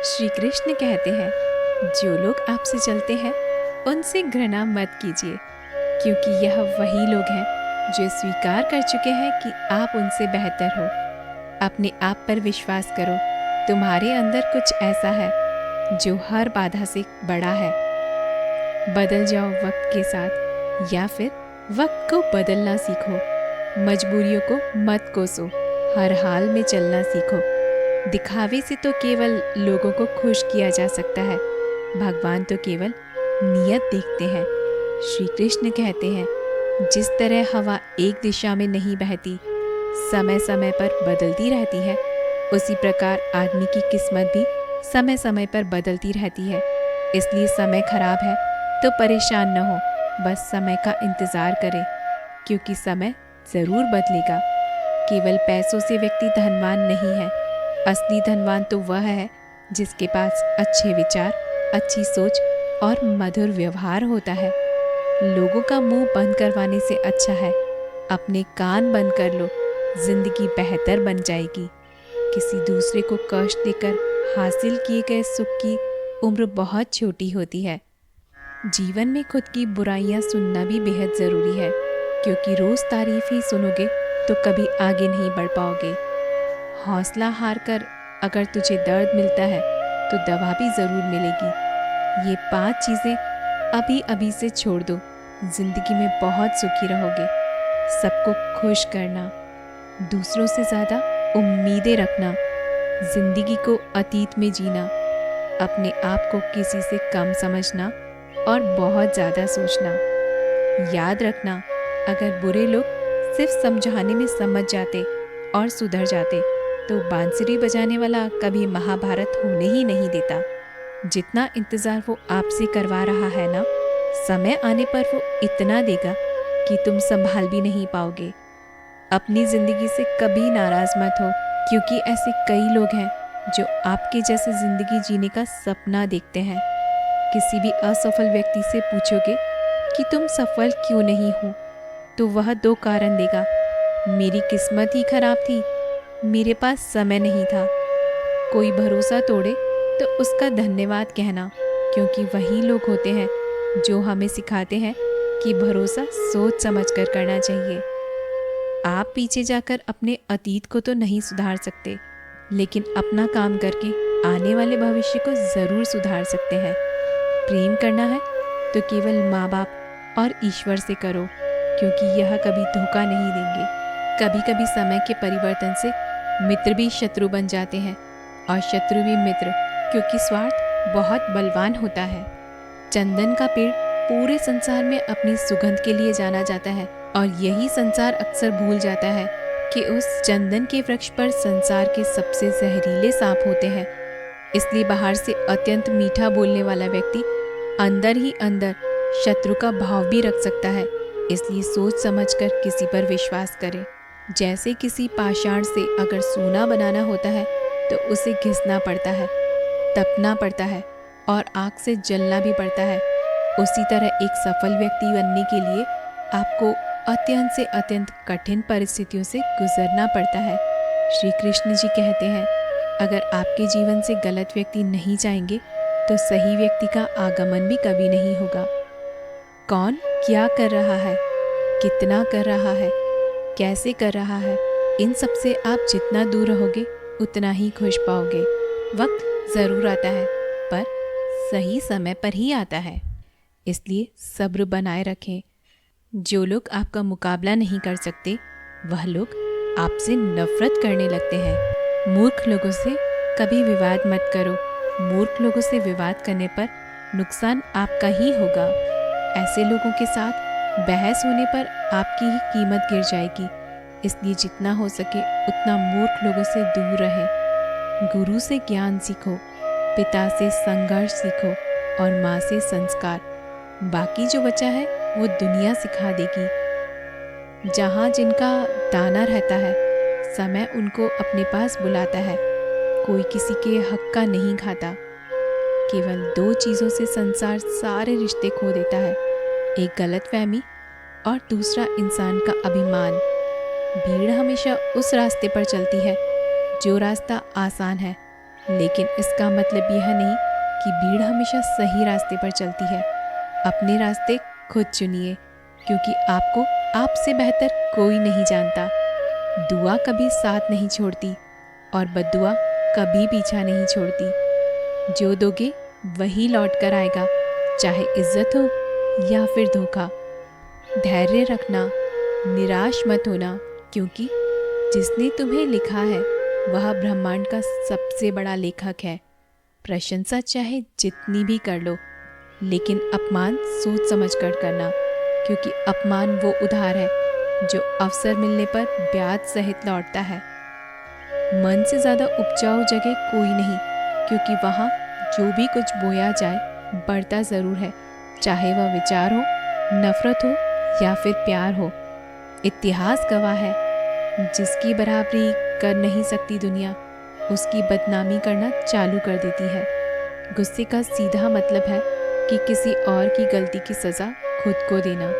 श्री कृष्ण कहते हैं, जो लोग आपसे चलते हैं उनसे घृणा मत कीजिए, क्योंकि यह वही लोग हैं जो स्वीकार कर चुके हैं कि आप उनसे बेहतर हो। अपने आप पर विश्वास करो, तुम्हारे अंदर कुछ ऐसा है जो हर बाधा से बड़ा है। बदल जाओ वक्त के साथ, या फिर वक्त को बदलना सीखो। मजबूरियों को मत कोसो, हर हाल में चलना सीखो। दिखावे से तो केवल लोगों को खुश किया जा सकता है, भगवान तो केवल नियत देखते हैं। श्री कृष्ण कहते हैं, जिस तरह हवा एक दिशा में नहीं बहती, समय समय पर बदलती रहती है, उसी प्रकार आदमी की किस्मत भी समय समय पर बदलती रहती है। इसलिए समय खराब है तो परेशान न हो, बस समय का इंतज़ार करें, क्योंकि समय ज़रूर बदलेगा। केवल पैसों से व्यक्ति धनवान नहीं है। असली धनवान तो वह है जिसके पास अच्छे विचार, अच्छी सोच और मधुर व्यवहार होता है। लोगों का मुंह बंद करवाने से अच्छा है अपने कान बंद कर लो, जिंदगी बेहतर बन जाएगी। किसी दूसरे को कष्ट देकर हासिल किए गए सुख की उम्र बहुत छोटी होती है। जीवन में खुद की बुराइयां सुनना भी बेहद ज़रूरी है, क्योंकि रोज़ तारीफ ही सुनोगे तो कभी आगे नहीं बढ़ पाओगे। हौसला हार कर अगर तुझे दर्द मिलता है तो दवा भी ज़रूर मिलेगी। ये 5 चीज़ें अभी अभी से छोड़ दो, ज़िंदगी में बहुत सुखी रहोगे। सबको खुश करना, दूसरों से ज़्यादा उम्मीदें रखना, ज़िंदगी को अतीत में जीना, अपने आप को किसी से कम समझना और बहुत ज़्यादा सोचना। याद रखना, अगर बुरे लोग सिर्फ समझाने में समझ जाते और सुधर जाते तो बांसुरी बजाने वाला कभी महाभारत होने ही नहीं देता। जितना इंतज़ार वो आपसे करवा रहा है ना, समय आने पर वो इतना देगा कि तुम संभाल भी नहीं पाओगे। अपनी ज़िंदगी से कभी नाराज़ मत हो, क्योंकि ऐसे कई लोग हैं जो आपके जैसे ज़िंदगी जीने का सपना देखते हैं। किसी भी असफल व्यक्ति से पूछोगे कि तुम सफल क्यों नहीं हो, तो वह 2 कारण देगा। मेरी किस्मत ही खराब थी, मेरे पास समय नहीं था। कोई भरोसा तोड़े तो उसका धन्यवाद कहना, क्योंकि वही लोग होते हैं जो हमें सिखाते हैं कि भरोसा सोच समझ कर करना चाहिए। आप पीछे जाकर अपने अतीत को तो नहीं सुधार सकते, लेकिन अपना काम करके आने वाले भविष्य को ज़रूर सुधार सकते हैं। प्रेम करना है तो केवल माँ बाप और ईश्वर से करो, क्योंकि यह कभी धोखा नहीं देंगे। कभी कभी समय के परिवर्तन से मित्र भी शत्रु बन जाते हैं और शत्रु भी मित्र, क्योंकि स्वार्थ बहुत बलवान होता है। चंदन का पेड़ पूरे संसार में अपनी सुगंध के लिए जाना जाता है, और यही संसार अक्सर भूल जाता है कि उस चंदन के वृक्ष पर संसार के सबसे जहरीले सांप होते हैं। इसलिए बाहर से अत्यंत मीठा बोलने वाला व्यक्ति अंदर ही अंदर शत्रु का भाव भी रख सकता है। इसलिए सोच समझकर किसी पर विश्वास करें। जैसे किसी पाषाण से अगर सोना बनाना होता है तो उसे घिसना पड़ता है, तपना पड़ता है और आग से जलना भी पड़ता है। उसी तरह एक सफल व्यक्ति बनने के लिए आपको अत्यंत से अत्यंत कठिन परिस्थितियों से गुजरना पड़ता है। श्री कृष्ण जी कहते हैं, अगर आपके जीवन से गलत व्यक्ति नहीं जाएंगे तो सही व्यक्ति का आगमन भी कभी नहीं होगा। कौन क्या कर रहा है, कितना कर रहा है, कैसे कर रहा है, इन सब से आप जितना दूर रहोगे उतना ही खुश पाओगे। वक्त ज़रूर आता है, पर सही समय पर ही आता है। इसलिए सब्र बनाए रखें। जो लोग आपका मुकाबला नहीं कर सकते, वह लोग आपसे नफरत करने लगते हैं। मूर्ख लोगों से कभी विवाद मत करो। मूर्ख लोगों से विवाद करने पर नुकसान आपका ही होगा। ऐसे लोगों के साथ बहस होने पर आपकी ही कीमत गिर जाएगी। इसलिए जितना हो सके उतना मूर्ख लोगों से दूर रहें। गुरु से ज्ञान सीखो, पिता से संघर्ष सीखो और माँ से संस्कार। बाकी जो बचा है वो दुनिया सिखा देगी। जहाँ जिनका दाना रहता है, समय उनको अपने पास बुलाता है। कोई किसी के हक का नहीं खाता। केवल 2 चीज़ों से संसार सारे रिश्ते खो देता है, एक गलतफहमी और दूसरा इंसान का अभिमान। भीड़ हमेशा उस रास्ते पर चलती है जो रास्ता आसान है, लेकिन इसका मतलब यह नहीं कि भीड़ हमेशा सही रास्ते पर चलती है। अपने रास्ते खुद चुनिए, क्योंकि आपको आपसे बेहतर कोई नहीं जानता। दुआ कभी साथ नहीं छोड़ती और बद्दुआ कभी पीछा नहीं छोड़ती। जो दोगे वही लौट कर आएगा, चाहे इज्जत हो या फिर धोखा। धैर्य रखना, निराश मत होना, क्योंकि जिसने तुम्हें लिखा है वह ब्रह्मांड का सबसे बड़ा लेखक है। प्रशंसा चाहे जितनी भी कर लो, लेकिन अपमान सोच समझ कर करना, क्योंकि अपमान वो उधार है जो अवसर मिलने पर ब्याज सहित लौटता है। मन से ज़्यादा उपजाऊ जगह कोई नहीं, क्योंकि वहाँ जो भी कुछ बोया जाए बढ़ता ज़रूर है, चाहे वह विचार हो, नफरत हो या फिर प्यार हो। इतिहास गवाह है, जिसकी बराबरी कर नहीं सकती दुनिया, उसकी बदनामी करना चालू कर देती है। गुस्से का सीधा मतलब है कि किसी और की गलती की सज़ा खुद को देना।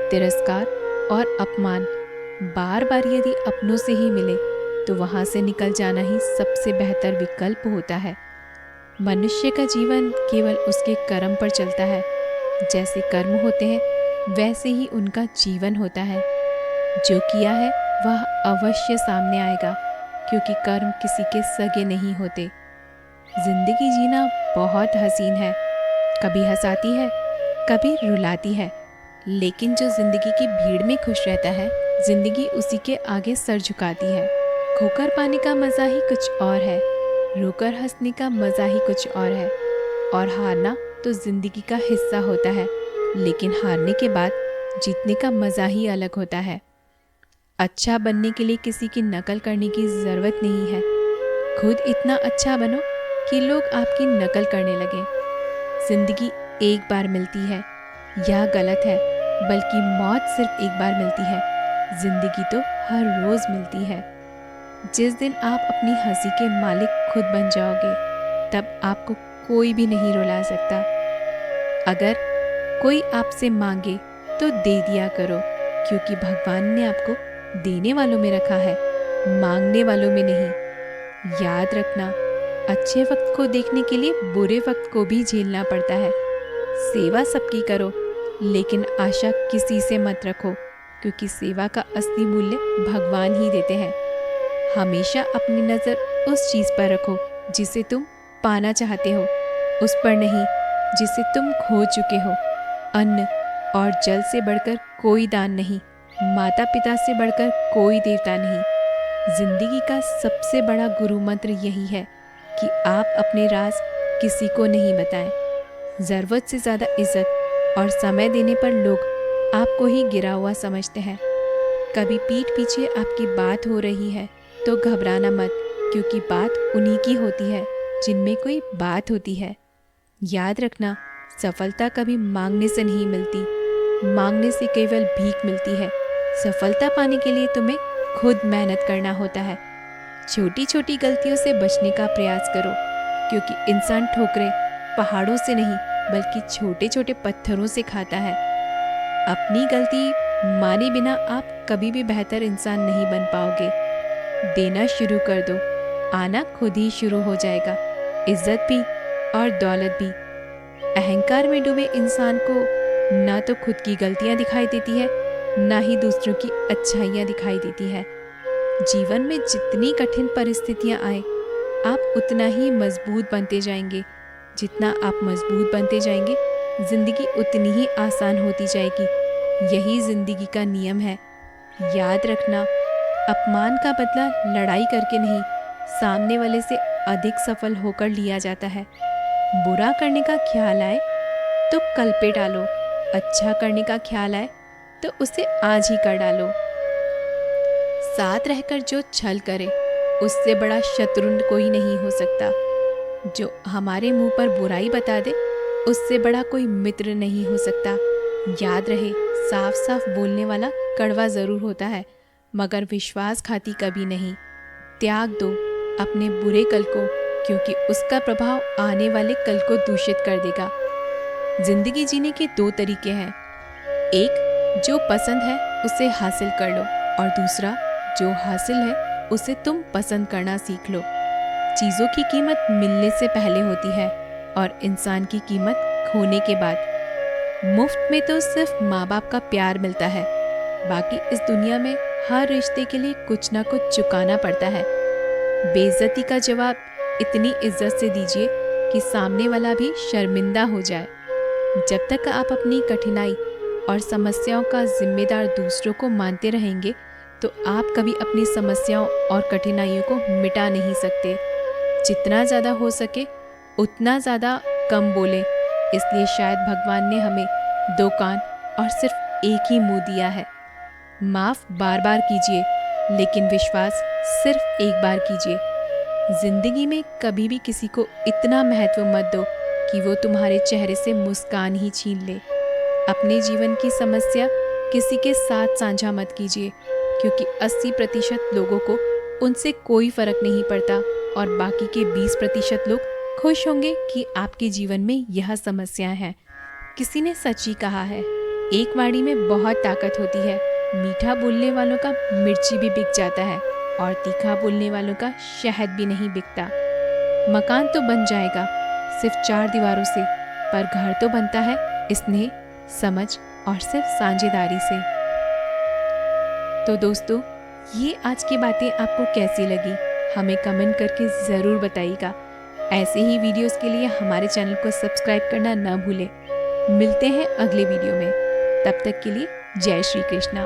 तिरस्कार और अपमान बार बार यदि अपनों से ही मिले तो वहाँ से निकल जाना ही सबसे बेहतर विकल्प होता है। मनुष्य का जीवन केवल उसके कर्म पर चलता है। जैसे कर्म होते हैं वैसे ही उनका जीवन होता है। जो किया है वह अवश्य सामने आएगा, क्योंकि कर्म किसी के सगे नहीं होते। जिंदगी जीना बहुत हसीन है, कभी हंसाती है, कभी रुलाती है, लेकिन जो जिंदगी की भीड़ में खुश रहता है, जिंदगी उसी के आगे सर झुकाती है। खोकर पाने का मज़ा ही कुछ और है, रोकर हंसने का मज़ा ही कुछ और है। और हारना तो जिंदगी का हिस्सा होता है, लेकिन हारने के बाद जीतने का मज़ा ही अलग होता है। अच्छा बनने के लिए किसी की नकल करने की ज़रूरत नहीं है। खुद इतना अच्छा बनो कि लोग आपकी नकल करने लगें। जिंदगी एक बार मिलती है, यह गलत है, बल्कि मौत सिर्फ एक बार मिलती है। जिंदगी तो हर रोज़ मिलती है। जिस दिन आप अपनी हंसी के मालिक खुद बन जाओगे, तब आपको कोई भी नहीं रुला सकता। अगर कोई आपसे मांगे तो दे दिया करो, क्योंकि भगवान ने आपको देने वालों में रखा है, मांगने वालों में नहीं। याद रखना, अच्छे वक्त को देखने के लिए बुरे वक्त को भी झेलना पड़ता है। सेवा सबकी करो, लेकिन आशा किसी से मत रखो, क्योंकि सेवा का असली मूल्य भगवान ही देते हैं। हमेशा अपनी नज़र उस चीज़ पर रखो जिसे तुम पाना चाहते हो, उस पर नहीं जिसे तुम खो चुके हो। अन्न और जल से बढ़कर कोई दान नहीं, माता पिता से बढ़कर कोई देवता नहीं। जिंदगी का सबसे बड़ा गुरु मंत्र यही है कि आप अपने राज किसी को नहीं बताएं। ज़रूरत से ज़्यादा इज्जत और समय देने पर लोग आपको ही गिरा हुआ समझते हैं। कभी पीठ पीछे आपकी बात हो रही है तो घबराना मत, क्योंकि बात उन्हीं की होती है जिनमें कोई बात होती है। याद रखना, सफलता कभी मांगने से नहीं मिलती, मांगने से केवल भीख मिलती है। सफलता पाने के लिए तुम्हें खुद मेहनत करना होता है। छोटी छोटी गलतियों से बचने का प्रयास करो, क्योंकि इंसान ठोकरें पहाड़ों से नहीं बल्कि छोटे छोटे पत्थरों से खाता है। अपनी गलती माने बिना आप कभी भी बेहतर इंसान नहीं बन पाओगे। देना शुरू कर दो, आना खुद ही शुरू हो जाएगा, इज्जत भी और दौलत भी। अहंकार में डूबे इंसान को ना तो खुद की गलतियां दिखाई देती है, ना ही दूसरों की अच्छाइयाँ दिखाई देती है। जीवन में जितनी कठिन परिस्थितियाँ आए, आप उतना ही मजबूत बनते जाएंगे। जितना आप मजबूत बनते जाएंगे, जिंदगी उतनी ही आसान होती जाएगी। यही जिंदगी का नियम है। याद रखना, अपमान का बदला लड़ाई करके नहीं, सामने वाले से अधिक सफल होकर लिया जाता है। बुरा करने का ख्याल आए तो कल पे डालो, अच्छा करने का ख्याल आए तो उसे आज ही कर डालो। साथ रहकर जो छल करे, उससे बड़ा शत्रु कोई नहीं हो सकता। जो हमारे मुंह पर बुराई बता दे, उससे बड़ा कोई मित्र नहीं हो सकता। याद रहे, साफ साफ बोलने वाला कड़वा ज़रूर होता है, मगर विश्वासघाती कभी नहीं। त्याग दो अपने बुरे कल को, क्योंकि उसका प्रभाव आने वाले कल को दूषित कर देगा। जिंदगी जीने के दो तरीके हैं, एक जो पसंद है उसे हासिल कर लो, और दूसरा जो हासिल है उसे तुम पसंद करना सीख लो। चीज़ों की कीमत मिलने से पहले होती है और इंसान की कीमत खोने के बाद। मुफ्त में तो सिर्फ माँ बाप का प्यार मिलता है, बाकी इस दुनिया में हर रिश्ते के लिए कुछ ना कुछ चुकाना पड़ता है। बेइज्जती का जवाब इतनी इज्जत से दीजिए कि सामने वाला भी शर्मिंदा हो जाए। जब तक आप अपनी कठिनाई और समस्याओं का जिम्मेदार दूसरों को मानते रहेंगे, तो आप कभी अपनी समस्याओं और कठिनाइयों को मिटा नहीं सकते। जितना ज़्यादा हो सके उतना ज़्यादा कम बोलें। इसलिए शायद भगवान ने हमें 2 कान और सिर्फ एक ही मुंह दिया है। माफ़ बार बार कीजिए, लेकिन विश्वास सिर्फ एक बार कीजिए। जिंदगी में कभी भी किसी को इतना महत्व मत दो कि वो तुम्हारे चेहरे से मुस्कान ही छीन ले। अपने जीवन की समस्या किसी के साथ साझा मत कीजिए, क्योंकि 80% लोगों को उनसे कोई फर्क नहीं पड़ता और बाकी के 20% लोग खुश होंगे कि आपके जीवन में यह समस्या है। किसी ने सच ही कहा है, एक वाणी में बहुत ताकत होती है। मीठा बोलने वालों का मिर्ची भी बिक जाता है और तीखा बोलने वालों का शहद भी नहीं बिकता। मकान तो बन जाएगा सिर्फ 4 दीवारों से, पर घर तो बनता है स्नेह, समझ और सिर्फ साझेदारी से। तो दोस्तों, ये आज की बातें आपको कैसी लगी, हमें कमेंट करके ज़रूर बताइएगा। ऐसे ही वीडियोस के लिए हमारे चैनल को सब्सक्राइब करना ना भूलें। मिलते हैं अगले वीडियो में, तब तक के लिए जय श्री कृष्णा।